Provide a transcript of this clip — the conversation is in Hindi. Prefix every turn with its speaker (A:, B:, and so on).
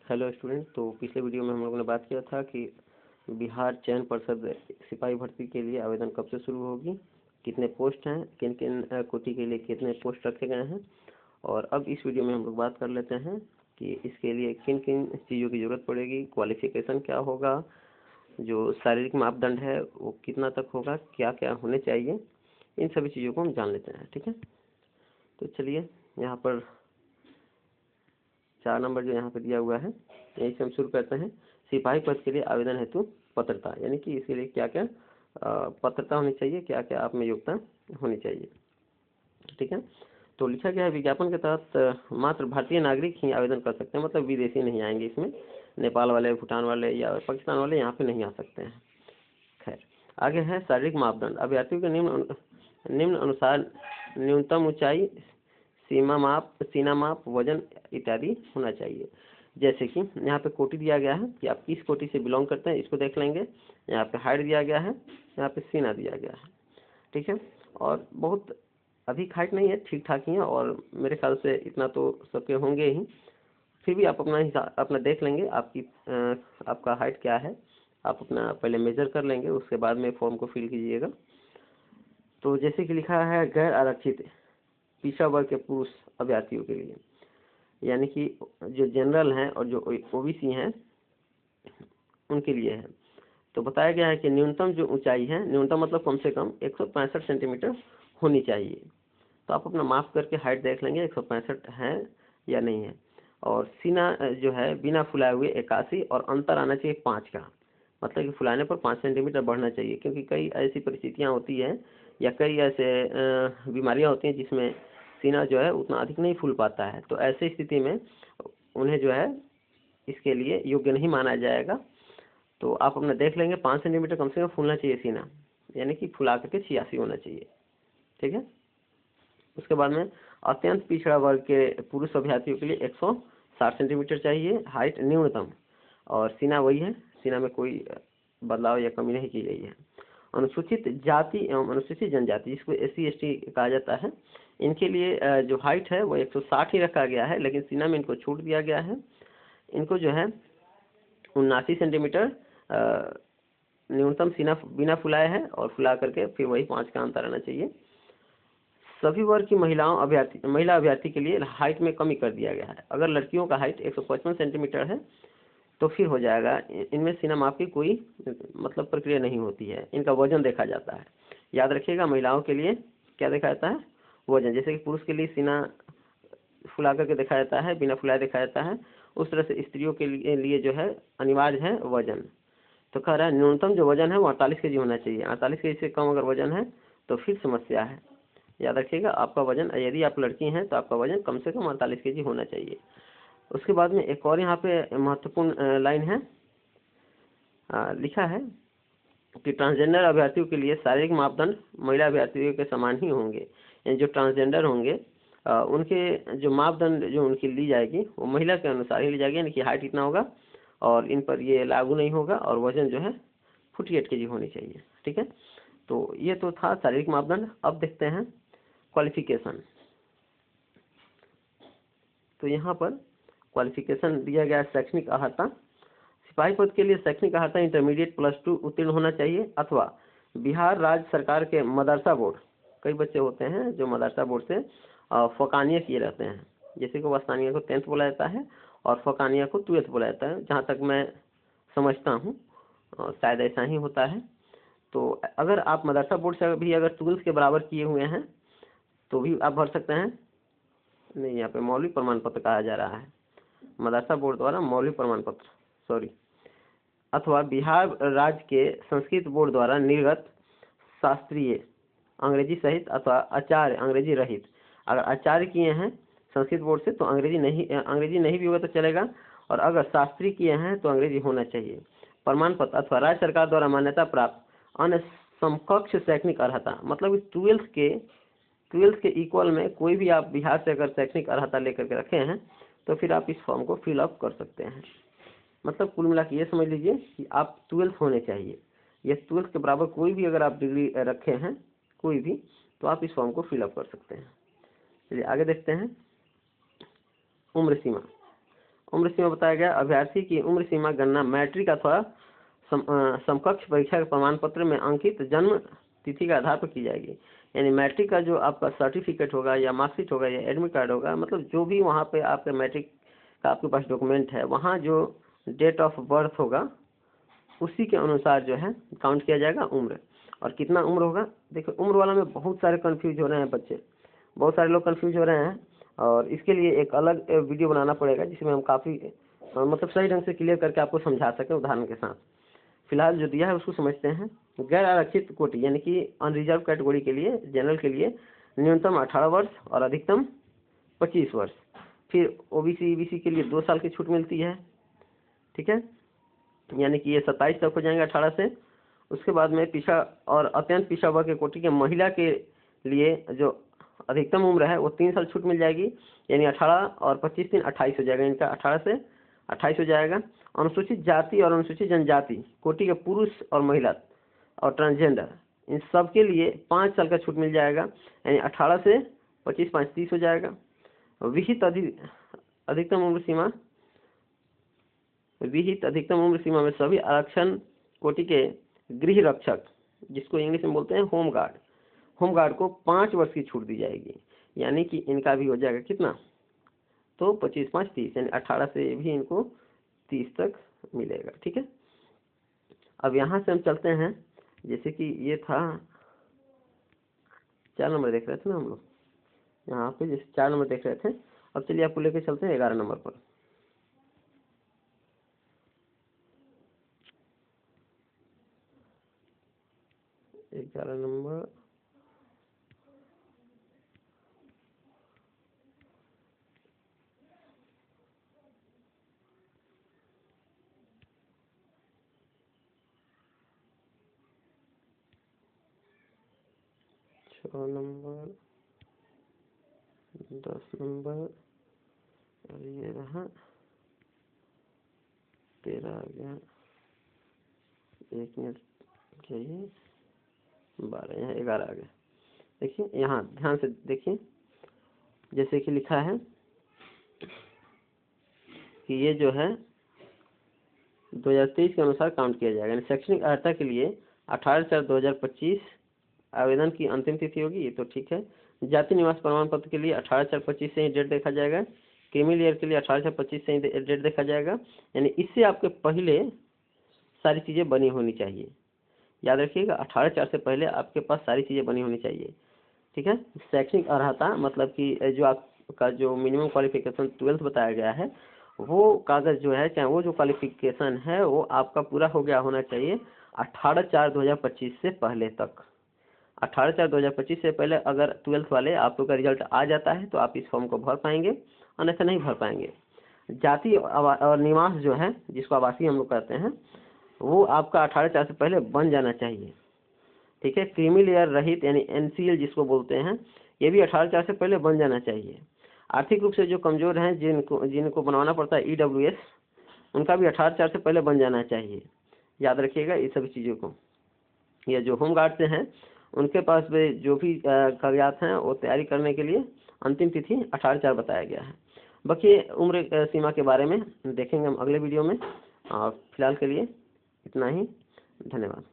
A: Hello student. तो पिछले वीडियो में हम लोगों ने बात किया था कि बिहार चयन पर्षद सिपाही भर्ती के लिए आवेदन कब से शुरू होगी, कितने पोस्ट हैं, किन किन कोटि के लिए कितने पोस्ट रखे गए हैं। और अब इस वीडियो में हम लोग बात कर लेते हैं कि इसके लिए किन किन चीज़ों की ज़रूरत पड़ेगी, क्वालिफिकेशन क्या होगा, जो शारीरिक मापदंड है वो कितना तक होगा, क्या क्या होने चाहिए, इन सभी चीज़ों को हम जान लेते हैं। ठीक है, तो चलिए यहाँ पर 4 नंबर जो यहाँ पे दिया हुआ है यही से हम शुरू करते हैं। सिपाही पद के लिए आवेदन हेतु पात्रता, यानी कि इसके लिए क्या क्या पात्रता होनी चाहिए, क्या क्या आप में योग्यता होनी चाहिए। ठीक है, तो लिखा गया है विज्ञापन के तहत मात्र भारतीय नागरिक ही आवेदन कर सकते हैं, मतलब विदेशी नहीं आएंगे इसमें, नेपाल वाले, भूटान वाले या पाकिस्तान वाले यहाँ पे नहीं आ सकते हैं। खैर, आगे है शारीरिक मापदंड। अभ्यर्थियों के निम्न अनुसार न्यूनतम ऊंचाई, सीना माप, वजन इत्यादि होना चाहिए। जैसे कि यहाँ पे कोटि दिया गया है कि आप किस कोटि से बिलोंग करते हैं, इसको देख लेंगे। यहाँ पे हाइट दिया गया है, यहाँ पे सीना दिया गया है। ठीक है, और बहुत अधिक हाइट नहीं है, ठीक ठाक ही है, और मेरे ख्याल से इतना तो सबके होंगे ही। फिर भी आप अपना हिसाब अपना देख लेंगे, आपका हाइट क्या है, आप अपना पहले मेजर कर लेंगे, उसके बाद में फॉर्म को फिल कीजिएगा। तो जैसे कि लिखा है गैर आरक्षित पिछड़ा वर्ग के पुरुष अभ्यर्थियों के लिए, यानी कि जो जनरल हैं और जो ओबीसी हैं उनके लिए है। तो बताया गया है कि न्यूनतम जो ऊंचाई है, न्यूनतम मतलब कम से कम 165 सेंटीमीटर होनी चाहिए। तो आप अपना माफ करके हाइट देख लेंगे 165 है या नहीं है। और सीना जो है बिना फुलाए हुए 81, और अंतर आना चाहिए 5 का, मतलब कि फुलाने पर 5 सेंटीमीटर बढ़ना चाहिए, क्योंकि कई ऐसी परिस्थितियाँ होती हैं या कई ऐसे बीमारियाँ होती हैं जिसमें सीना जो है उतना अधिक नहीं फूल पाता है। तो ऐसी स्थिति में उन्हें जो है इसके लिए योग्य नहीं माना जाएगा। तो आप अपना देख लेंगे 5 सेंटीमीटर कम से कम फूलना चाहिए सीना, यानी कि फुला करके 86 होना चाहिए। ठीक है, उसके बाद में अत्यंत पिछड़ा वर्ग के पुरुष अभ्यर्थियों के लिए 160 सेंटीमीटर चाहिए हाइट न्यूनतम, और सीना वही है, सीना में कोई बदलाव या कमी नहीं की गई है। अनुसूचित जाति एवं अनुसूचित जनजाति, जिसको SC ST कहा जाता है, इनके लिए जो हाइट है वो 160 ही रखा गया है, लेकिन सीना में इनको छूट दिया गया है। इनको जो है 79 सेंटीमीटर न्यूनतम सीना बिना फुलाए है, और फुला करके फिर वही 5 का अंतर आना चाहिए। सभी वर्ग की महिला अभ्यर्थी के लिए हाइट में कमी कर दिया गया है। अगर लड़कियों का हाइट 155 सेंटीमीटर है तो फिर हो जाएगा, इनमें सीना माप की कोई मतलब प्रक्रिया नहीं होती है, इनका वजन देखा जाता है। याद रखिएगा, महिलाओं के लिए क्या देखा जाता है, वजन। जैसे कि पुरुष के लिए सीना फुला करके देखा जाता है, बिना फुलाए देखा जाता है, उस तरह से स्त्रियों के लिए जो है अनिवार्य है वजन। तो कह रहा है न्यूनतम जो वजन है वो 48 kg होना चाहिए। 48 kg से कम अगर वजन है तो फिर समस्या है। याद रखिएगा, आपका वजन, यदि आप लड़की हैं तो आपका वजन कम से कम 48 kg होना चाहिए। उसके बाद में एक और यहाँ पे महत्वपूर्ण लाइन है, लिखा है कि ट्रांसजेंडर अभ्यर्थियों के लिए शारीरिक मापदंड महिला अभ्यर्थियों के समान ही होंगे। यानी जो ट्रांसजेंडर होंगे उनके जो मापदंड जो उनकी ली जाएगी वो महिला के अनुसार ही ली जाएगी, यानी कि हाइट इतना होगा और इन पर ये लागू नहीं होगा, और वजन जो है 48 kg होनी चाहिए। ठीक है, तो ये तो था शारीरिक मापदंड। अब देखते हैं क्वालिफिकेशन। तो यहाँ पर क्वालिफिकेशन दिया गया है शैक्षणिक अर्हता। सिपाही पद के लिए शैक्षणिक अर्हता इंटरमीडिएट +2 उत्तीर्ण होना चाहिए, अथवा बिहार राज्य सरकार के मदरसा बोर्ड, कई बच्चे होते हैं जो मदरसा बोर्ड से फौकानिया किए रहते हैं, जैसे कि वस्तानिया को 10th बोला जाता है और फौकानिया को 12th बोला जाता है, जहाँ तक मैं समझता हूँ शायद ऐसा ही होता है। तो अगर आप मदरसा बोर्ड से भी अगर 12th के बराबर किए हुए हैं तो भी आप भर सकते हैं। नहीं, यहाँ पे मौलिक प्रमाण पत्र कहा जा रहा है, मदरसा बोर्ड द्वारा मौलिक प्रमाण पत्र, सॉरी, अथवा बिहार राज्य के संस्कृत बोर्ड द्वारा निर्गत शास्त्रीय अंग्रेजी सहित अथवा आचार्य अंग्रेजी रहित। अगर आचार्य किए हैं संस्कृत बोर्ड से तो अंग्रेजी नहीं भी होगा तो चलेगा, और अगर शास्त्री किए हैं तो अंग्रेजी होना चाहिए। प्रमाण पत्र अथवा राज्य सरकार द्वारा मान्यता प्राप्त अन्य समकक्ष शैक्षणिक अर्हता, मतलब 12th के इक्वल में कोई भी आप बिहार से अगर शैक्षणिक अर्हता लेकर के रखे हैं तो फिर आप इस फॉर्म को फिल अप कर सकते हैं। मतलब कुल मिला के ये समझ लीजिए कि आप 12th होने चाहिए, या 12th के बराबर कोई भी अगर आप डिग्री रखे हैं कोई भी, तो आप इस फॉर्म को फिलअप कर सकते हैं। चलिए आगे देखते हैं। उम्र सीमा। उम्र सीमा बताया गया, अभ्यर्थी की उम्र सीमा गणना मैट्रिक अथवा समकक्ष परीक्षा के प्रमाण पत्र में अंकित जन्म तिथि के आधार पर की जाएगी। यानी मैट्रिक का जो आपका सर्टिफिकेट होगा या मार्कशीट होगा या एडमिट कार्ड होगा, मतलब जो भी वहाँ पे आपका मैट्रिक का आपके पास डॉक्यूमेंट है, वहाँ जो डेट ऑफ बर्थ होगा उसी के अनुसार जो है काउंट किया जाएगा उम्र। और कितना उम्र होगा, देखिए उम्र वाला में बहुत सारे कंफ्यूज हो रहे हैं बच्चे, बहुत सारे लोग कंफ्यूज हो रहे हैं, और इसके लिए एक अलग वीडियो बनाना पड़ेगा जिसमें हम काफ़ी मतलब सही ढंग से क्लियर करके आपको समझा सकें उदाहरण के साथ। फिलहाल जो दिया है उसको समझते हैं। गैर आरक्षित कोटि यानी कि अनरिजर्व कैटेगरी के लिए, जनरल के लिए न्यूनतम 18 वर्ष और अधिकतम 25 वर्ष। फिर ओबीसी ईबीसी के लिए 2 साल की छूट मिलती है, ठीक है, यानी कि ये 27 तक हो जाएंगे 18 से। उसके बाद में पिछड़ा और अत्यंत पिछड़ा वर्ग के कोटि के महिला के लिए जो अधिकतम उम्र है वो 3 साल छूट मिल जाएगी, यानी 18 और 25 दिन 28 हो जाएगा, इनका 18 से 28 हो जाएगा। अनुसूचित जाति और अनुसूचित जनजाति कोटि के पुरुष और महिला और ट्रांसजेंडर इन सब के लिए 5 साल का छूट मिल जाएगा, यानी 18 से 25 5 30 हो जाएगा। विहित अधिकतम उम्र सीमा, विहित अधिकतम उम्र सीमा में सभी आरक्षण कोटि के गृह रक्षक, जिसको इंग्लिश में बोलते हैं होमगार्ड, होमगार्ड को 5 वर्ष की छूट दी जाएगी, यानी कि इनका भी हो जाएगा कितना, तो 25 5 30, यानी 18 से भी इनको 30 तक मिलेगा, ठीक है। अब यहाँ से हम चलते हैं, जैसे कि ये था 4 नंबर देख रहे थे ना हम लोग, यहाँ पे जैसे 4 नंबर देख रहे थे, अब चलिए आपको लेके चलते हैं 11 नंबर पर। 11 नंबर नंबर 10 नंबर और ये रहा 13 आ गया, 1 मिनट चाहिए, 12, यहाँ 11 आ गया। देखिए यहाँ ध्यान से देखिए, जैसे कि लिखा है कि ये जो है 2023 के अनुसार काउंट किया जाएगा, यानी शैक्षणिक अर्हता के लिए 18/4/2025 आवेदन की अंतिम तिथि होगी, ये तो ठीक है। जाति निवास प्रमाण पत्र के लिए 18/4/25 से ही डेट देखा जाएगा, क्रीमी लेयर के लिए 18/4/25 से ही डेट देखा जाएगा, यानी इससे आपके पहले सारी चीज़ें बनी होनी चाहिए, याद रखिएगा 18/4 से पहले आपके पास सारी चीज़ें बनी होनी चाहिए, ठीक है। शैक्षणिक अर्हता मतलब कि जो आपका जो मिनिमम क्वालिफिकेशन 12th बताया गया है, वो कागज़ जो है, चाहे वो जो क्वालिफिकेशन है वो आपका पूरा हो गया होना चाहिए 18/4/2025 से पहले तक। 18/4/2025 से पहले अगर 12th वाले आप लोग का रिजल्ट आ जाता है तो आप इस फॉर्म को भर पाएंगे, अन्यथा नहीं भर पाएंगे। जाति और निवास जो है, जिसको आवासीय हम लोग कहते हैं, वो आपका 18/4 से पहले बन जाना चाहिए, ठीक है। क्रीमी लेयर रहित यानी NCL जिसको बोलते हैं, ये भी 18/4 से पहले बन जाना चाहिए। आर्थिक रूप से जो कमज़ोर हैं, जिनको बनवाना पड़ता है EWS, उनका भी 18/4 से पहले बन जाना चाहिए, याद रखिएगा इस सभी चीज़ों को। या जो होमगार्ड से हैं उनके पास भी जो भी कागजात हैं वो तैयारी करने के लिए अंतिम तिथि 18/4 बताया गया है। बाकी उम्र सीमा के बारे में देखेंगे हम अगले वीडियो में, और फिलहाल के लिए इतना ही, धन्यवाद।